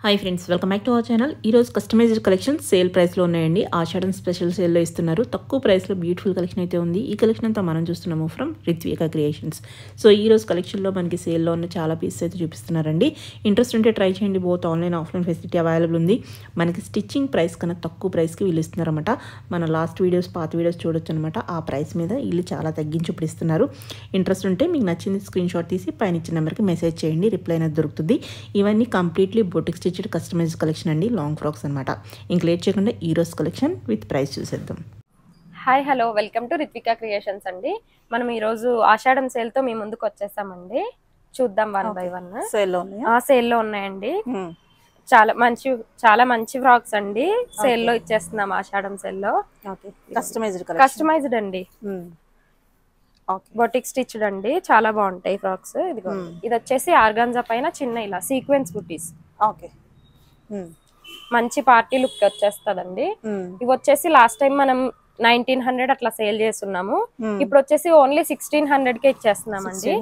Hi friends, welcome back to our channel. ఈరోజు customized collection sale ప్రైస్లో ఉన్నాయండి. ఆషాఢం special సేల్లో ఇస్తున్నారు. తక్కువ ప్రైస్లో బ్యూటిఫుల్ కలెక్షన్ అయితే ఉంది. ఈ కలెక్షన్ అంతా మనం చూస్తున్నాము ఫ్రమ్ రిత్వికా క్రియేషన్స్. సో ఈరోజు కలెక్షన్లో మనకి సేల్లో ఉన్న చాలా పీసెస్ అయితే చూపిస్తున్నారండి. ఇంట్రెస్ట్ ఉంటే ట్రై చేయండి. Both online offline facility available ఉంది. మనకి స్టిచ్చింగ్ ప్రైస్ కన్నా తక్కువ ప్రైస్కి వీళ్ళు ఇస్తున్నారన్నమాట. మన లాస్ట్ వీడియోస్ పాత వీడియోస్ చూడొచ్చు అనమాట. ఆ ప్రైస్ మీద వీళ్ళు చాలా తగ్గించి ఇప్పుడు ఇస్తున్నారు. ఇంట్రెస్ట్ ఉంటే మీకు నచ్చింది స్క్రీన్ షాట్ తీసి పైన ఇచ్చిన నెంబర్కి మెసేజ్ చేయండి. రిప్లై అనేది దొరుకుతుంది. ఇవన్నీ completely boutique stitched customised collection అండి. లాంగ్ ఫ్రాక్స్ అనమాట. ఇంక లేట్ చేయకుండా ఈ రోజు కలెక్షన్ విత్ ప్రైస్ చూసేద్దాం. Hi hello, welcome to Ritvika creations అండి. మనం ఈ రోజు ఆషాఢం సేల్ తో మీ ముందుకు వచ్చేసామండి. చూద్దాం వన్ బై వన్. సేల్లో ఉన్నాయండి. చాలా మంచి ఫ్రాక్స్ అండి. సేల్ లో ఇచ్చేస్తున్నాం ఆషాఢం సేల్ లో. కస్టమైజ్డ్ అండి, బొటిక్ స్టిచ్డ్ అండి. చాలా బాగుంటాయి ఫ్రాక్స్. ఇది వచ్చేసి ఆర్గాన్జా పైన చిన్న ఇలా సీక్వెన్స్ బుటీస్. మంచి పార్టీ లుక్ వచ్చేస్తదండి. ఇవి వచ్చేసి లాస్ట్ టైం మనం 1900 అట్లా సేల్ చేస్తున్నాము. ఇప్పుడు వచ్చేసి ఓన్లీ 1600 కే ఇచ్చేస్తున్నామండి.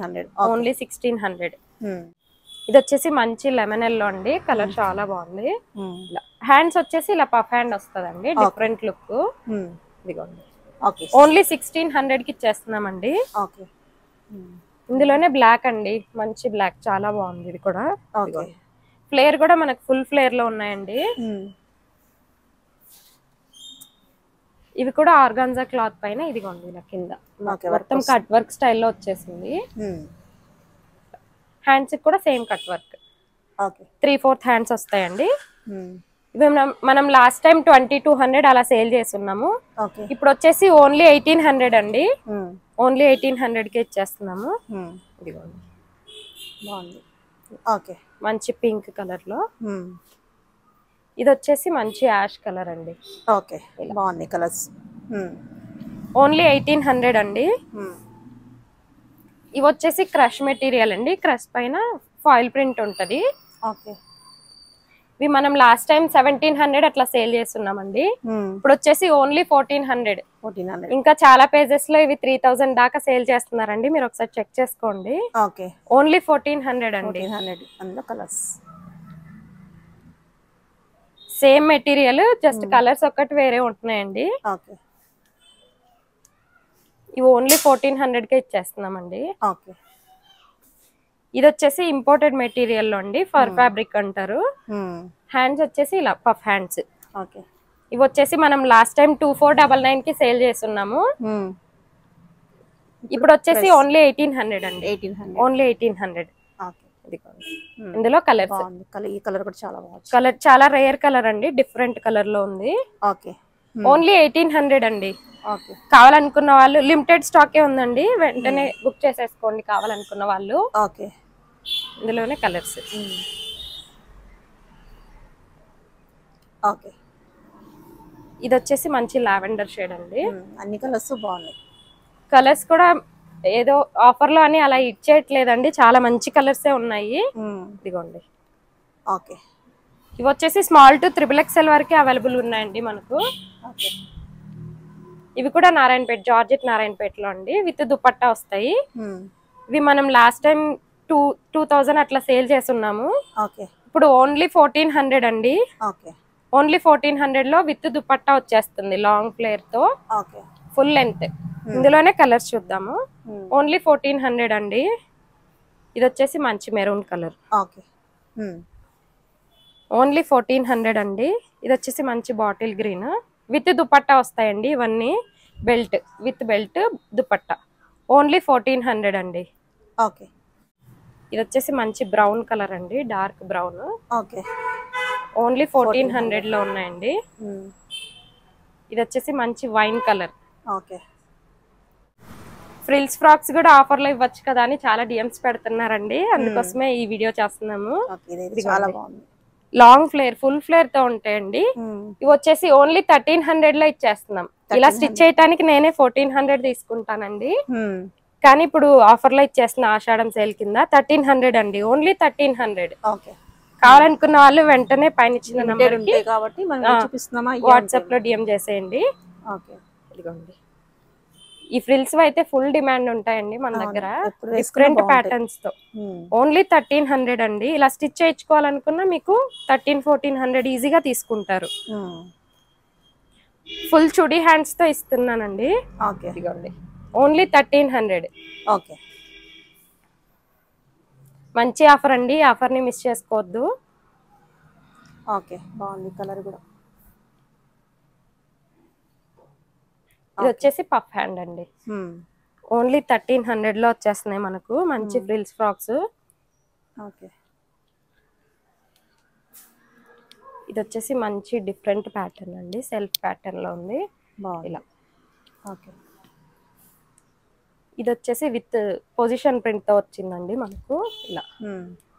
ఓన్లీ 1600. ఇది వచ్చేసి మంచి లెమన్ ఎల్లో అండి. కలర్ చాలా బాగుంది. హ్యాండ్స్ వచ్చేసి ఇలా పఫ్ హ్యాండ్ వస్తుందండి. Different look. ఇదిగోండి, ఓన్లీ 1600 కి ఇచ్చేస్తున్నామండి. ఇందులోనే బ్లాక్ అండి, మంచి బ్లాక్ చాలా బాగుంది. ఇది కూడా ఫ్లేర్ కూడా మనకు ఫుల్ ఫ్లేర్ లో ఉన్నాయండి. ఇవి కూడా ఆర్గాన్జా క్లాత్ పైన ఇదిగోండి ఇలా కింద మొత్తం కట్ వర్క్ స్టైల్లో వచ్చేసింది. హ్యాండ్స్ కూడా సేమ్ కట్ వర్క్. 3/4 హ్యాండ్స్ వస్తాయండి. ఇవి మనం లాస్ట్ టైం 2200 అలా సేల్ చేస్తున్నాము. ఇప్పుడు వచ్చేసి ఓన్లీ 1800 అండి. ఓన్లీ 1800 కే ఇచ్చేస్తున్నాము. ఇదిగోండి, బాగుంది. మంచి పింక్ కలర్ లో. ఇది వచ్చేసి మంచి యాష్ కలర్ అండి. బాగుంది కలర్స్. ఓన్లీ 1800 అండి. ఇవి వచ్చేసి క్రష్ మెటీరియల్ అండి. క్రష్ పైన ఫాయిల్ ప్రింట్ ఉంటది. ఇవి మనం లాస్ట్ టైం 1700 అట్లా సేల్ చేస్తున్నామండి. ఇప్పుడు వచ్చేసి ఓన్లీ 1400. ఇంకా చాలా పేజెస్ లో ఇవి 3000 దాకా సేల్ చేస్తున్నారండి. మీరు ఒకసారి చెక్ చేసుకోండి. ఓన్లీ 1400 అండి. సేమ్ మెటీరియల్, జస్ట్ కలర్స్ ఒక్కటి వేరే ఉంటున్నాయండి. ఇవి ఓన్లీ 1400 కే ఇచ్చేస్తున్నామండి. ఇది వచ్చేసి ఇంపోర్టెడ్ మెటీరియల్ లో అండి. ఫర్ ఫ్యాబ్రిక్ అంటారు. హ్యాండ్స్ వచ్చేసి ఇలా పఫ్ హ్యాండ్స్. ఇవి వచ్చేసి మనం లాస్ట్ టైం 2499 కి సేల్ చేస్తున్నాము. ఇప్పుడు వచ్చేసి ఓన్లీ 1800 అండి. ఓన్లీ 1800. ఇందులో కలర్స్, ఈ కలర్ కూడా చాలా బాగుంది. కలర్ చాలా రేర్ కలర్ అండి. డిఫరెంట్ కలర్ లో ఉంది. ఓన్లీ 1800 అండి. కావాలనుకున్న వాళ్ళు లిమిటెడ్ స్టాకే ఉందండి. వెంటనే బుక్ చేసేసుకోండి కావాలనుకున్న వాళ్ళు. ఇందులోనే కలర్స్. ఇది వచ్చేసి మంచి లావెండర్ షేడ్ అండి. అన్ని కలర్స్ బాగున్నాయి. కలర్స్ కూడా ఏదో ఆఫర్ లో అని అలా ఇచ్చేయట్లేదండి. చాలా మంచి కలర్స్ ఉన్నాయి. ఇదిగోండి. ఇవి వచ్చేసి స్మాల్ టు XXXL వరకే అవైలబుల్ ఉన్నాయండి మనకు. ఇవి కూడా నారాయణపేట, జార్జెట్ నారాయణపేటలో అండి. విత్ దుపట్టా వస్తాయి. ఇవి మనం లాస్ట్ టైం 2000 అట్లా సేల్ చేస్తున్నాము. ఇప్పుడు ఓన్లీ 1400 అండి. ఓన్లీ 1400 లో విత్ దుపట్టా వచ్చేస్తుంది. లాంగ్ ఫ్లేర్ తో ఫుల్ లెంత్. ఇందులోనే కలర్స్ చూద్దాము. ఓన్లీ 1400 అండి. ఇది వచ్చేసి మంచి మెరూన్ కలర్. ఓన్లీ 1400 అండి. ఇది వచ్చేసి మంచి బాటిల్ గ్రీన్ విత్ దుపట్టా వస్తాయండి. ఇవన్నీ belt, with belt dupatta. Only 1400 అండి. ఇది వచ్చేసి మంచి బ్రౌన్ కలర్ అండి, డార్క్ బ్రౌన్. ఓన్లీ 1400 లో ఉన్నాయండి. ఇది వచ్చేసి మంచి వైన్ కలర్. ఫ్రిల్స్ ఫ్రాక్స్ కూడా ఆఫర్ లో ఇవ్వచ్చు కదా అని చాలా డిఎమ్స్ పెడుతున్నారండి. అందుకోసమే ఈ వీడియో చేస్తున్నాము. లాంగ్ ఫ్లేర్, ఫుల్ ఫ్లేర్ తో ఉంటాయండి. ఇవి వచ్చేసి ఓన్లీ 1300 లో ఇచ్చేస్తున్నాం. ఇలా స్టిచ్ చేయడానికి నేనే 1400 తీసుకుంటానండి. కానీ ఇప్పుడు ఆఫర్ లో ఇచ్చేస్తున్నా ఆషాఢం సేల్ కింద 1300 అండి. ఓన్లీ 1300. కావాలనుకున్న వాళ్ళు వెంటనే పైన ఇచ్చిన నంబర్ కి వాట్సాప్ లో డిఎం చేసేయండి. ఇదిగోండి, ఈ ఫ్రిల్స్ అయితే ఫుల్ డిమాండ్ ఉంటాయండి మన దగ్గర, ఎప్పుడు వేసుకున్నా డిఫరెంట్ ప్యాటర్న్స్ తో. ఓన్లీ 1300 అండి. ఇలా స్టిచ్ చేయించుకోవాలనుకున్నా మీకు 1300-1400 ఈజీగా తీసుకుంటారు. ఫుల్ చుడీ హ్యాండ్స్ తో ఇస్తున్నానండి. ఇదిగోండి ఓన్లీ 1300. ఓకే, మంచి ఆఫర్ అండి, ఈ ఆఫర్ ని మిస్ చేసుకోవద్దు. ఓకే, బాగుంది కలర్ కూడా. ఇది వచ్చేసి పఫ్ హ్యాండ్ అండి. ఓన్లీ 1300 లో వచ్చేస్తున్నాయి మనకు మంచి ఫ్రిల్స్ ఫ్రాక్స్. ఓకే, ఇది వచ్చేసి మంచి డిఫరెంట్ ప్యాటర్న్ అండి, సెల్ఫ్ ప్యాటర్న్ లో ఉంది ఇలా. ఓకే, ఇది వచ్చేసి విత్ పొజిషన్ ప్రింట్ తో వచ్చిందండి మనకు ఇలా,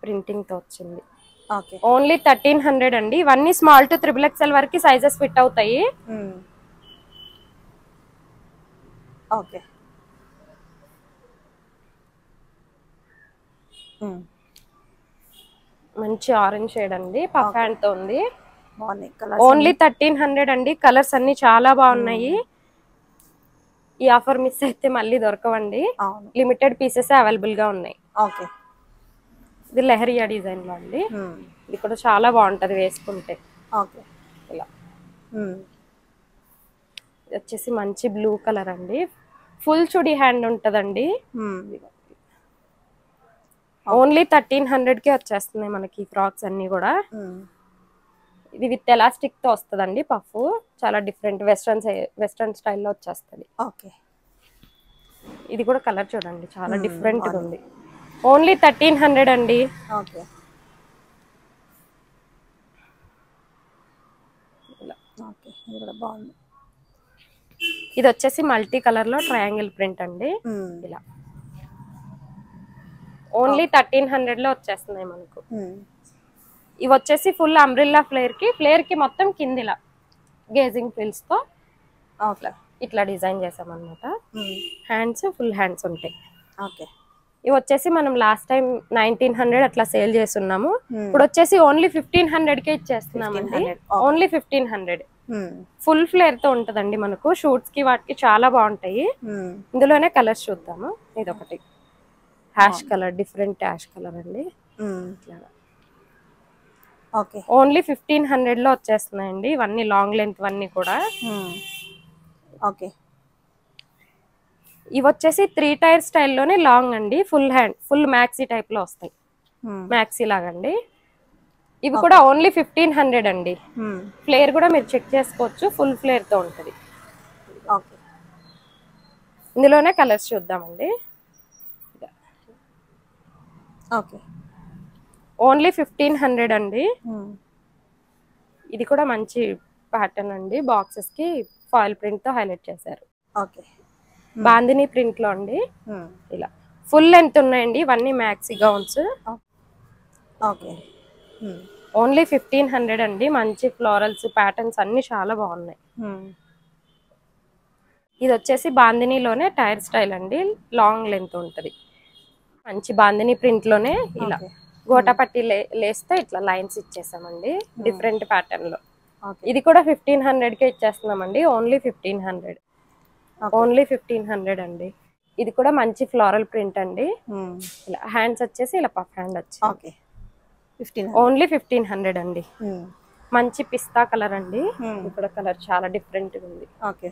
ప్రింటింగ్ తో వచ్చింది. ఓకే, ఓన్లీ 1300 అండి. ఇవన్నీ స్మాల్ టు XXL వరకు సైజెస్ ఫిట్ అవుతాయి. ఓకే, మంచి ఆరెంజ్ షేడ్ అండి, పఫ్ హ్యాండ్ తో ఉంది. బాగుంది. ఓన్లీ 1300 అండి. కలర్స్ అన్ని చాలా బాగున్నాయి. ఈ ఆఫర్ మిస్ అయితే మళ్ళీ దొరకవండి, లిమిటెడ్ పీసెస్ అవైలబుల్ గా ఉన్నాయి. ఓకే, ఇది లెహరియా డిజైన్ లో అండి. ఇది కూడా చాలా బాగుంటది వేసుకుంటే. ఓకే, ఇలా ఇది వచ్చేసి మంచి బ్లూ కలర్ అండి, ఫుల్ చుడీ హ్యాండ్ ఉంటదండి. ఓన్లీ 1300 కే వచ్చేస్తున్నాయి మనకి ఫ్రాక్స్ అన్ని కూడా. ఇది విత్ ఎలాస్టిక్ తో వస్తుందండి పఫ్, చాలా డిఫరెంట్ వెస్ట్రన్ స్టైల్లో వచ్చేస్తుంది. ఓకే, ఇది కూడా కలర్ చూడండి చాలా డిఫరెంట్ గా ఉంది. ఓన్లీ 1300 అండి. ఓకే, ఓకే, ఇది కూడా బాగుంది. ఇది వచ్చేసి మల్టీ కలర్ లో ట్రయాంగిల్ ప్రింట్ అండి ఇలా. ఓన్లీ 1300 లో వచ్చేస్తున్నాయి మనకు. ఇవి వచ్చేసి ఫుల్ అంబ్రిల్లా ఫ్లేర్ కి మొత్తం కిందిలా గేజింగ్ ఫ్రిల్స్ తో ఇట్లా డిజైన్ చేసాం అన్నమాట. హ్యాండ్స్ ఫుల్ హ్యాండ్స్ ఉంటాయి. ఓకే, ఇవి వచ్చేసి మనం లాస్ట్ టైం 1900 అట్లా సేల్ చేస్తున్నాము. ఇప్పుడు వచ్చేసి ఓన్లీ 1500 కే ఇచ్చేస్తున్నామండి. ఓన్లీ 1500. ఫుల్ ఫ్లేర్ తో ఉంటదండి మనకు, షూట్స్ కి వాటికి చాలా బాగుంటాయి. ఇందులోనే కలర్స్ చూద్దాము. ఇది ఒకటి ash colour, different ash colour అండి. ఓకే, ఓన్లీ 1500 లో వచ్చేస్తున్నాయండి. ఇవన్నీ లాంగ్ లెంత్ అన్ని కూడా. ఓకే, ఇవి వచ్చేసి 3 టైర్ స్టైల్లోనే లాంగ్ అండి, full hand, full maxi type లో వస్తాయి, మ్యాక్సీ లాగండి. ఇవి కూడా ఓన్లీ 1500 అండి. ఫ్లేర్ కూడా మీరు చెక్ చేసుకోవచ్చు, ఫుల్ ఫ్లేర్ తో ఉంటది. ఓకే, ఇందులోనే కలర్స్ చూద్దామండి. ఓకే, ఓన్లీ 1500 అండి. ఇది కూడా మంచి ప్యాటర్న్ అండి, బాక్సెస్ కి ఫాయిల్ ప్రింట్ తో హైలైట్ చేశారు. ఓకే, బాందిని ప్రింట్ లో అండి ఇలా. ఫుల్ లెంత్ ఉన్నాయండి ఇవన్నీ మ్యాక్సీ గౌన్స్. ఓకే, ఓన్లీ 1500 అండి. మంచి ఫ్లోరల్స్ ప్యాటర్న్స్ అన్ని చాలా బాగున్నాయి. ఇది వచ్చేసి బాందినీలోనే టైర్ స్టైల్ అండి, లాంగ్ లెంత్ ఉంటది. మంచి బాందిని ప్రింట్ లోనే ఇలా గోటాపట్టి లేస్తే ఇట్లా లైన్స్ ఇచ్చేసామండి, డిఫరెంట్ ప్యాటర్న్ లో. ఇది కూడా 1500 కే ఇచ్చేస్తున్నామండి. ఓన్లీ 1500. ఓన్లీ 1500 అండి. ఇది కూడా మంచి ఫ్లోరల్ ప్రింట్ అండి. ఇలా హ్యాండ్స్ వచ్చేసి ఇలా పఫ్ హ్యాండ్ వచ్చి ఓన్లీ 1500 అండి. మంచి పిస్తా కలర్ అండి, ఇక్కడ కలర్ చాలా డిఫరెంట్ గా ఉంది. ఓకే,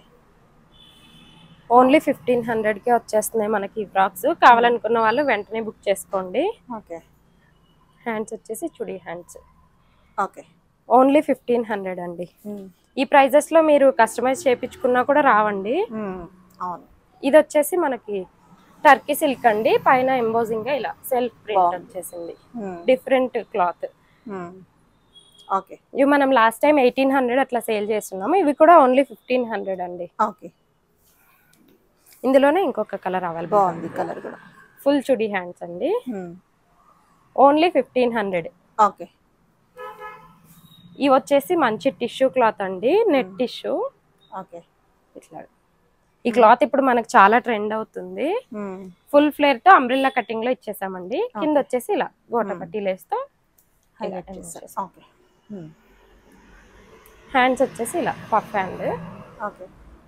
ఓన్లీ 1500 కే వచ్చేస్తున్నాయి మనకి ఈ ఫ్రాక్స్. కావాలనుకున్న వాళ్ళు వెంటనే బుక్ చేసుకోండి. ఓకే, హ్యాండ్స్ వచ్చేసి చుడీ హ్యాండ్స్. ఓకే, ఓన్లీ 1500 అండి. ఈ ప్రైజెస్ లో మీరు కస్టమైజ్ చేయించుకున్నా కూడా రావండి. అవును. ఇది వచ్చేసి మనకి టర్కీ సిల్క్ అండి, పైన ఎంబోజింగ్ గా ఇలా సెల్ఫ్ ప్రింట్ వచ్చేసింది, డిఫరెంట్ క్లాత్. ఓకే, ఇవి మనం లాస్ట్ టైం 1800 అట్లా సేల్ చేస్తున్నాము. ఇవి కూడా ఓన్లీ 1500 అండి. ఓకే, ఇందులోనే ఇంకొక కలర్ అవైలబుల్. బాగుంది కలర్ కూడా. ఫుల్ చుడీ హ్యాండ్స్ అండి. ఓన్లీ 1500. ఓకే, ఇవి వచ్చేసి మంచి టిష్యూ క్లాత్ అండి, నెట్ టిష్యూ. ఓకే, ఇట్లా ఈ క్లాత్ ఇప్పుడు మనకు చాలా ట్రెండ్ అవుతుంది. ఫుల్ ఫ్లేర్ తో అంబ్రిల్లా కటింగ్ లో ఇచ్చేసామండి. కింద వచ్చేసి ఇలా గోటపట్టి లేస్తో హైలైట్ చేసాం. ఓకే, హ్యాండ్స్ వచ్చేసి ఇలా పఫ్ హ్యాండ్. ఓకే,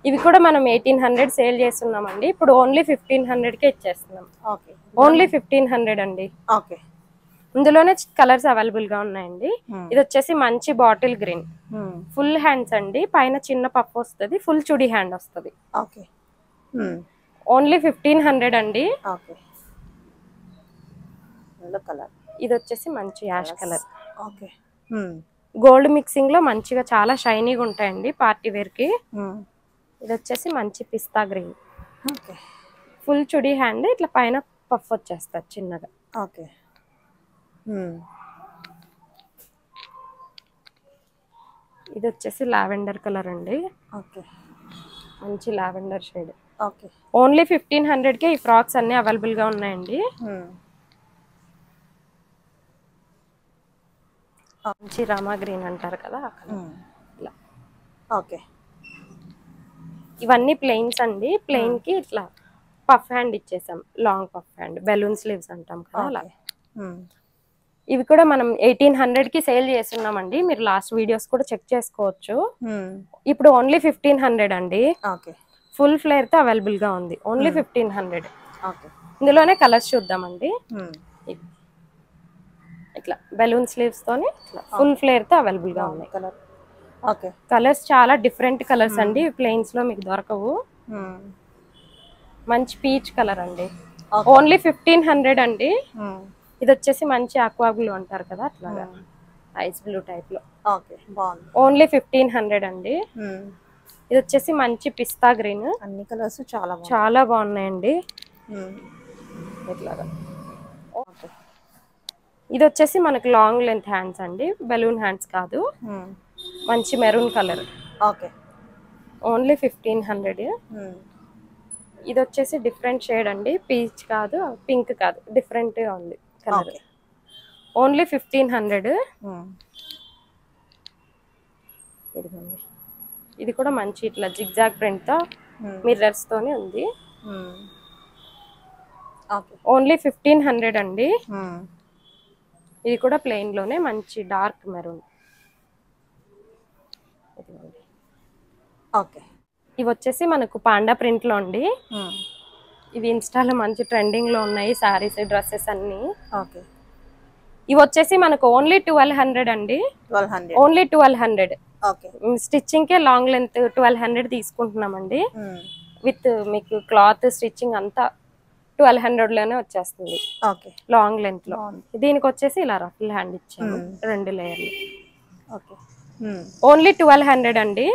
ఇవి కూడా మనం 1800 సేల్ చేస్తున్నామండి. ఇప్పుడు ఓన్లీ 1500కే ఇచ్చేస్తున్నాం. ఓకే, ఓన్లీ 1500 అండి. ఓకే. ఇందులోనే కలర్స్ అవైలబుల్ గా ఉన్నాయండి. ఇది వచ్చేసి మంచి బాటిల్ గ్రీన్, ఫుల్ హ్యాండ్స్ అండి. పైన చిన్న పప్పు వస్తుంది, ఫుల్ చుడి హ్యాండ్ వస్తుంది. ఓకే, ఓన్లీ 1500 అండి. ఓకే. కలర్ ఇది వచ్చేసి మంచి ash colour. Okay. Gold mixing లో మంచిగా చాలా షైనీగా ఉంటాయండి పార్టీ వేర్ కి. ఇది వచ్చేసి మంచి పిస్తా గ్రీన్, ఓకే. ఫుల్ చుడి హ్యాండ్, ఇట్లా పైన పఫ్ వచ్చేస్తారు చిన్నగా. ఓకే. ఇది వచ్చేసి లావెండర్ కలర్ అండి. ఓకే, మంచి లావెండర్ షేడ్. ఓకే. ఓన్లీ 1500కే ఈ ఫ్రాక్స్ అన్ని అవైలబుల్ గా ఉన్నాయండి. మంచి రామా గ్రీన్ అంటారు కదా ఇలా. ఓకే. ఇవన్నీ ప్లెయిన్స్ అండి. ప్లెయిన్ కి ఇట్లా పఫ్ హ్యాండ్ ఇచ్చేసాం, long puff hand, balloon sleeves అంటాం కదా అలా. ఇవి కూడా మనం 1800కి సేల్ చేస్తున్నామండి. మీరు లాస్ట్ వీడియోస్ కూడా చెక్ చేసుకోవచ్చు. ఇప్పుడు ఓన్లీ 1500 అండి. ఫుల్ ఫ్లేర్ తో అవైలబుల్ గా ఉంది. ఓన్లీ 1500. ఇందులోనే కలర్స్ చూద్దామండి. ఇట్లా బెలూన్ స్లీవ్స్ తోని ఫుల్ ఫ్లేర్ తో అవైలబుల్ గా ఉన్నాయి. కలర్స్ చాలా డిఫరెంట్ కలర్స్ అండి. ప్లెయిన్స్ లో మీకు దొరకవు. మంచి పీచ్ కలర్ అండి. ఓన్లీ 1500 అండి. ఇది వచ్చేసి మంచి ఆక్వా బ్లూ అంటారు కదా అట్లాగా, ఐస్ బ్లూ టైప్ లో. ఓన్లీ 1500 అండి. ఇది వచ్చేసి మంచి పిస్తా గ్రీన్. అన్ని కలర్స్ చాలా బాగున్నాయండి. ఇట్లాగా. ఇది వచ్చేసి మనకి లాంగ్ లెంత్ హ్యాండ్స్ అండి, బెలూన్ హ్యాండ్స్ కాదు. మంచి మెరూన్ కలర్. ఓన్లీ 1500. ఇది వచ్చేసి డిఫరెంట్ షేడ్ అండి, పీచ్ కాదు, పింక్ కాదు, డిఫరెంట్ గా ఉంది కలర్. ఓన్లీ 1500. ఇది కూడా మంచి ఇట్లా జిగ్జాగ్ ప్రింట్ తో మిర్రర్స్ తోనే ఉంది. ఓన్లీ 1500 అండి. ఇది కూడా ప్లెయిన్ లోనే మంచి డార్క్ మెరూన్. ఇవి వచ్చేసి మనకు పాండా ప్రింట్ లో అండి. ఇవి ఇన్స్టాలో మంచి ట్రెండింగ్ లో ఉన్నాయి సారీస్, డ్రెస్సెస్ అన్ని. ఇవి వచ్చేసి మనకు ఓన్లీ 1200 అండి. ఓన్లీ 1200. స్టిచ్చింగ్ కే లాంగ్ లెంత్ 1200 తీసుకుంటున్నామండి. విత్ మీకు క్లాత్ స్టిచ్చింగ్ అంతా 1200 లోనే వచ్చేస్తుంది లాంగ్ లెంత్ లో. దీనికి వచ్చేసి ఇలా రఫుల్ హ్యాండ్ ఇచ్చాము, 2 లేయర్లు. ఓన్లీ 1200 అండి.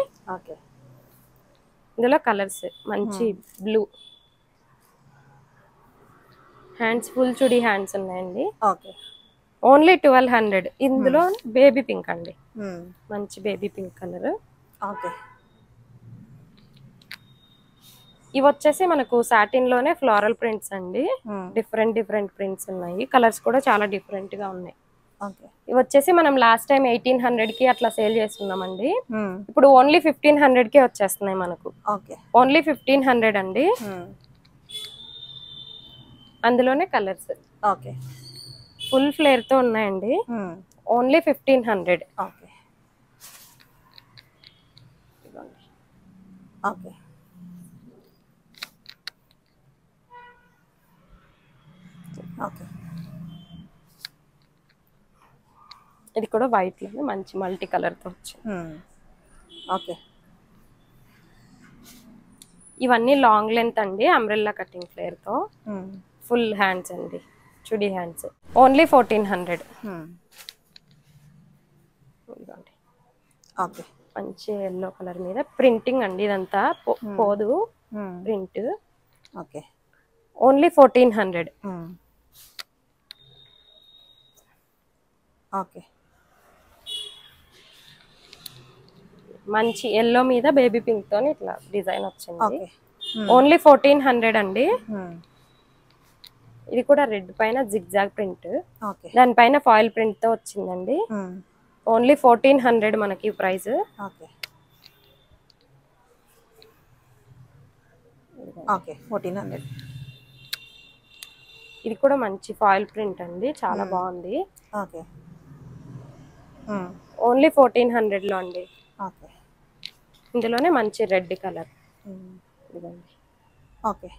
ఇందులో కలర్స్ మంచి బ్లూ హ్యాండ్స్, ఫుల్ చుడి హ్యాండ్స్ ఉన్నాయండి. ఓన్లీ 1200. ఇందులో బేబీ పింక్ అండి, మంచి బేబీ పింక్ కలర్. ఇవి వచ్చేసి మనకు సాటిన్ లోనే ఫ్లోరల్ ప్రింట్స్ అండి. డిఫరెంట్ ప్రింట్స్ ఉన్నాయి. కలర్స్ కూడా చాలా డిఫరెంట్ గా ఉన్నాయి. ఇవి వచ్చేసి మనం లాస్ట్ టైం 1800కి అట్లా సేల్ చేస్తున్నామండి. ఇప్పుడు ఓన్లీ 1500కే వచ్చేస్తున్నాయి మనకు. ఓన్లీ 1500 అండి. అందులోనే కలర్స్ ఫుల్ ఫ్లేర్ తో ఉన్నాయండి. ఓన్లీ 1500. ఇది కూడా వైట్ లో మంచి మల్టీ కలర్ తో వచ్చింది. ఇవన్నీ లాంగ్ లెంత్ అండి, అంబ్రెల్లా కటింగ్ ఫ్లేర్ తో. ఫుల్ హ్యాండ్స్ అండి, చుడి హ్యాండ్స్. ఓన్లీ 1400. మంచి ఎల్లో కలర్ మీద ప్రింటింగ్ అండి, ఇదంతా పోదు ప్రింట్. ఓన్లీ 1400. మంచి ఎల్లో మీద బేబీ పింక్ తో ఇట్లా డిజైన్ వచ్చింది. ఓన్లీ 1400 అండి. ఇది కూడా రెడ్ పైన జిగ్జాగ్ ప్రింట్, దానిపైన ఫాయిల్ ప్రింట్ తో వచ్చిందండి. ఓన్లీ 1400 మనకి ప్రైస్. ఇది కూడా మంచి ఫాయిల్ ప్రింట్ అండి, చాలా బాగుంది. ఓన్లీ 1400 లో అండి. ఇందులోనే మంచి రెడ్ కలర్. ఇదండి. ఓకే